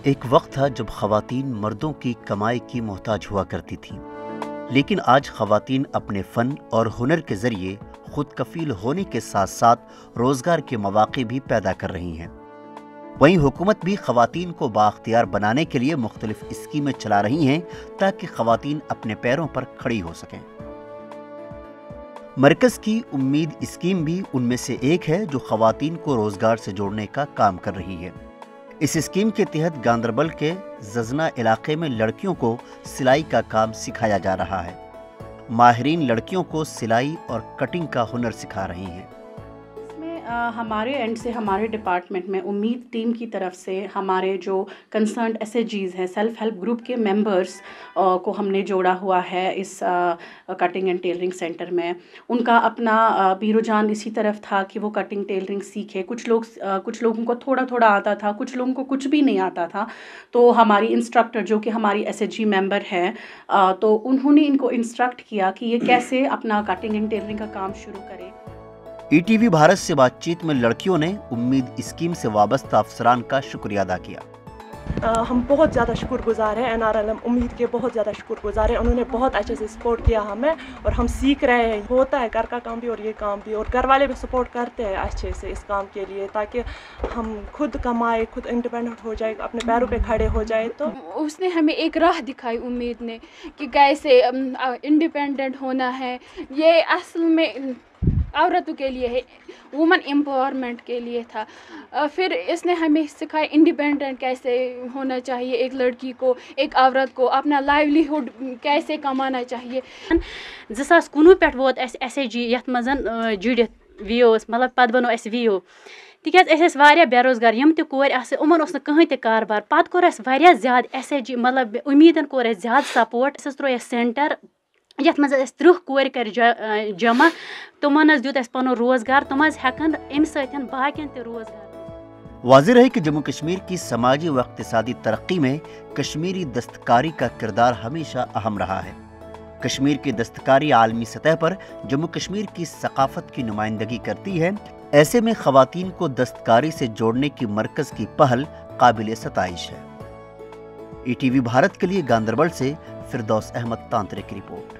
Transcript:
ایک وقت تھا جب خواتین مردوں کی کمائی کی محتاج ہوا کرتی تھیں، لیکن آج خواتین اپنے فن اور ہنر کے ذریعے خود کفیل ہونے کے ساتھ ساتھ روزگار کے مواقع بھی پیدا کر رہی ہیں۔ وہیں حکومت بھی خواتین کو بااختیار بنانے کے لیے مختلف اسکیمیں چلا رہی ہیں تاکہ خواتین اپنے پیروں پر کھڑی ہو سکیں۔ مرکز کی امید اسکیم بھی ان میں سے ایک ہے جو خواتین کو روزگار سے جوڑنے کا کام کر رہی ہے۔ اس اسکیم کے تحت گاندربل کے ززنہ علاقے میں لڑکیوں کو سلائی کا کام سکھایا جا رہا ہے۔ ماہرین لڑکیوں کو سلائی اور کٹنگ کا ہنر سکھا رہی ہیں۔ ہمارے اینڈ سے ہمارے ڈپارٹمنٹ میں امید ٹیم کی طرف سے ہمارے جو کنسرنڈ ایس ایچ جیز ہیں، سیلف ہیلپ گروپ کے ممبرس کو ہم نے جوڑا ہوا ہے اس کٹنگ اینڈ ٹیلرنگ سینٹر میں۔ ان کا اپنا بھی رجحان اسی طرف تھا کہ وہ کٹنگ ٹیلرنگ سیکھے۔ کچھ لوگوں کو تھوڑا تھوڑا آتا تھا، کچھ لوگوں کو کچھ بھی نہیں آتا تھا۔ تو ہماری انسٹرکٹر جو کہ ہماری ایس ایچ جی ممبر ہے، تو انہوں نے ان کو انسٹرکٹ کیا کہ یہ کیسے اپنا کٹنگ اینڈ ٹیلرنگ کا کام شروع کرے۔ ای ٹی وی بھارت سے بات چیت میں لڑکیوں نے امید اسکیم سے وابستہ افسران کا شکریہ ادا کیا۔ ہم بہت زیادہ شکر گزار ہیں NRLM امید کے، بہت زیادہ شکر گزار ہیں۔ انہوں نے بہت اچھے سے سپورٹ کیا ہمیں، اور ہم سیکھ رہے ہیں۔ ہوتا ہے گھر کا کام بھی اور یہ کام بھی، اور گھر والے بھی سپورٹ کرتے ہیں اچھے سے اس کام کے لیے، تاکہ ہم خود کمائے، خود انڈیپینڈنٹ ہو جائے، اپنے پیروں پہ کھڑے ہو جائے۔ تو اس نے ہمیں ایک راہ دکھائی امید نے کہ کیسے انڈیپینڈنٹ ہونا ہے۔ یہ اصل میں عورتوں کے لیے ہے، وومن امپاورمنٹ کے لیے تھا۔ پھر اس نے ہمیں سکھایا انڈیپینڈنٹ کیسے ہونا چاہیے ایک لڑکی کو، ایک عورت کو اپنا لائیولیہڈ کیسے کمانا چاہیے۔ 2019 پٮ۪ٹھ ووت اَسہِ ایس ایچ جی یَتھ منٛز جُڑِتھ وی اوس، مطلب پَتہٕ بنو اَسہِ وی او، تِکیٛازِ أسۍ ٲسۍ واریاہ بے روزگار، یِم تہِ کورِ آسہٕ یِمن اوس نہٕ کٕہٕنۍ تہِ کاربار۔ پَتہٕ کوٚر اَسہِ واریاہ زیادٕ ایس ایچ جی مطلب اُمیٖدن کوٚر اَسہِ زیادٕ سپورٹ۔ اَسہِ حظ ترٛوو اَسہِ سینٹر یَتھ منٛز اَسہِ 30 کورِ کَرِ جمع، تِمن حظ دیُت اَسہِ پَنُن روزگار، تِم حظ ہٮ۪کن اَمہِ سۭتۍ باقین تہِ روزگار۔ واضح رہے کہ جموں کشمیر کی سماجی و اقتصادی ترقی میں کشمیری دستکاری کا کردار ہمیشہ اہم رہا ہے۔ کشمیر کی دستکاری عالمی سطح پر جموں کشمیر کی ثقافت کی نمائندگی کرتی ہے۔ ایسے میں خواتین کو دستکاری سے جوڑنے کی مرکز کی پہل قابل ستائش ہے۔ ای ٹی وی بھارت کے لیے گاندربل سے فردوس احمد تانترے کی رپورٹ۔